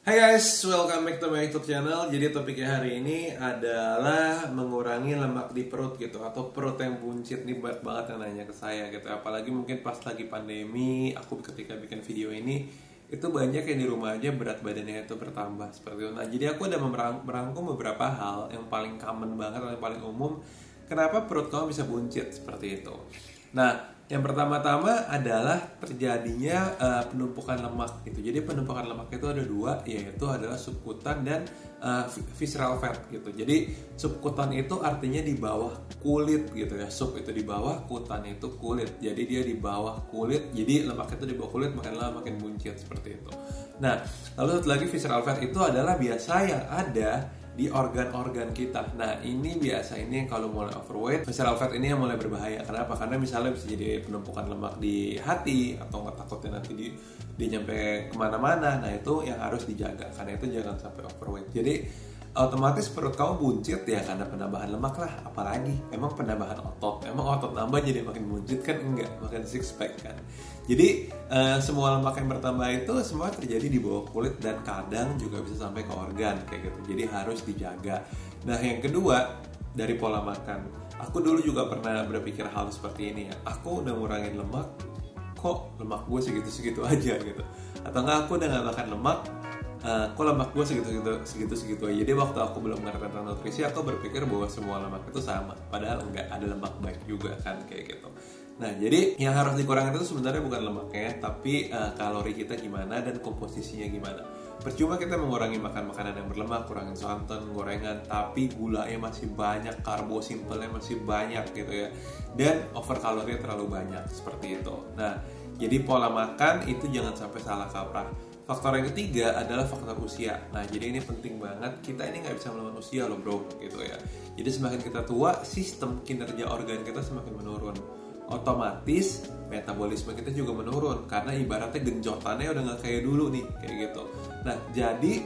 Hai guys, welcome back to my YouTube channel. Jadi topiknya hari ini adalah mengurangi lemak di perut gitu, atau perut yang buncit. Nih banyak banget yang nanya ke saya gitu. Apalagi mungkin pas lagi pandemi, aku ketika bikin video ini itu banyak yang di rumah aja berat badannya itu bertambah seperti itu. Nah, jadi aku udah merangkum beberapa hal yang paling common banget, yang paling umum kenapa perut kamu bisa buncit seperti itu. Nah, yang pertama-tama adalah terjadinya penumpukan lemak gitu. Jadi penumpukan lemak itu ada dua, yaitu adalah subkutan dan visceral fat gitu. Jadi subkutan itu artinya di bawah kulit gitu ya. Sub itu di bawah, kutan itu kulit. Jadi dia di bawah kulit. Jadi lemak itu di bawah kulit, makin lama makin buncit seperti itu. Nah, lalu satu lagi visceral fat itu adalah biasa yang ada di organ-organ kita. Nah, ini biasa ini kalau mulai overweight, visceral fat ini yang mulai berbahaya. Kenapa? Karena misalnya bisa jadi penumpukan lemak di hati, atau nggak takutnya nanti di nyampe kemana-mana. Nah, itu yang harus dijaga. Karena itu jangan sampai overweight. Jadi otomatis perut kamu buncit ya karena penambahan lemak lah. Apalagi emang penambahan otot, emang otot nambah jadi makin buncit kan? Enggak, makin six pack kan. Jadi semua lemak yang bertambah itu semua terjadi di bawah kulit, dan kadang juga bisa sampai ke organ kayak gitu. Jadi harus dijaga. Nah, yang kedua dari pola makan, aku dulu juga pernah berpikir hal seperti ini ya. Aku udah ngurangin lemak, kok lemak gue segitu-segitu aja gitu. Atau enggak, aku udah gak makan lemak, kok lemak gue segitu-segitu aja. Jadi waktu aku belum ngerti tentang nutrisi, aku berpikir bahwa semua lemak itu sama. Padahal enggak, ada lemak baik juga kan kayak gitu. Nah, jadi yang harus dikurangin itu sebenarnya bukan lemaknya, tapi kalori kita gimana dan komposisinya gimana. Percuma kita mengurangi makan makanan yang berlemak, kurangin santan, gorengan, tapi gulanya masih banyak, karbo simpelnya masih banyak gitu ya. Dan over kalorinya terlalu banyak, seperti itu. Nah, jadi pola makan itu jangan sampai salah kaprah. Faktor yang ketiga adalah faktor usia. Nah, jadi ini penting banget. Kita ini nggak bisa melawan usia loh bro, gitu ya. Jadi semakin kita tua, sistem kinerja organ kita semakin menurun. Otomatis metabolisme kita juga menurun, karena ibaratnya genjotannya udah nggak kayak dulu nih, kayak gitu. Nah, jadi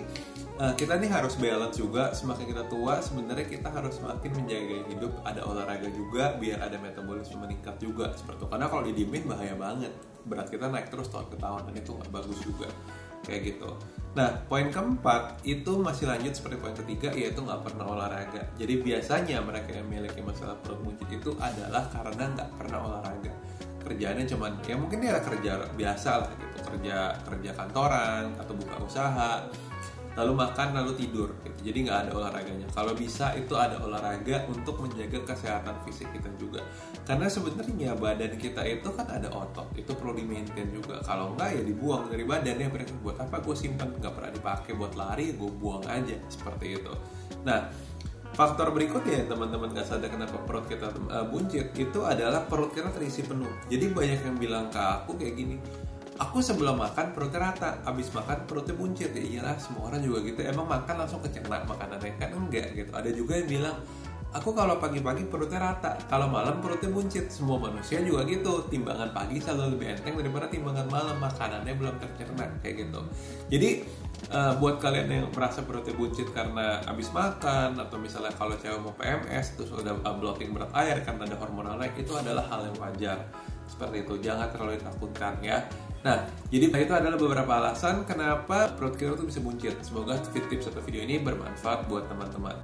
kita nih harus balance juga. Semakin kita tua, sebenarnya kita harus semakin menjaga hidup, ada olahraga juga biar ada metabolisme meningkat juga seperti itu. Karena kalau didiemin bahaya banget, berat kita naik terus tahun ke tahun, dan itu nggak bagus juga kayak gitu. Nah, poin keempat itu masih lanjut seperti poin ketiga, yaitu nggak pernah olahraga. Jadi biasanya mereka yang memiliki masalah perut buncit itu adalah karena nggak pernah olahraga. Kerjaannya cuman ya mungkin dia kerja biasa lah gitu, kerja kantoran atau buka usaha, lalu makan lalu tidur gitu. Jadi nggak ada olahraganya. Kalau bisa itu ada olahraga untuk menjaga kesehatan fisik kita juga. Karena sebenarnya badan kita itu kan ada otot, itu perlu di maintain juga. Kalau nggak ya dibuang dari badannya. Berarti buat apa gue simpan, nggak pernah dipakai buat lari, gue buang aja seperti itu. Nah, faktor berikutnya teman-teman nggak sadar kenapa perut kita buncit itu adalah perut kita terisi penuh. Jadi banyak yang bilang ke aku kayak gini, aku sebelum makan perutnya rata, abis makan perutnya buncit. Ya iyalah, semua orang juga gitu. Emang makan langsung kecerna makanannya kan? Enggak gitu. Ada juga yang bilang, aku kalau pagi-pagi perutnya rata, kalau malam perutnya buncit. Semua manusia juga gitu. Timbangan pagi selalu lebih enteng daripada timbangan malam. Makanannya belum tercerna kayak gitu. Jadi buat kalian yang merasa perutnya buncit karena abis makan, atau misalnya kalau cewek mau PMS terus udah bloating berat air karena ada hormonal naik, itu adalah hal yang wajar. Seperti itu, jangan terlalu ditakutkan ya. Nah, jadi itu adalah beberapa alasan kenapa perut kita tuh bisa buncit. Semoga tips atau video ini bermanfaat buat teman-teman.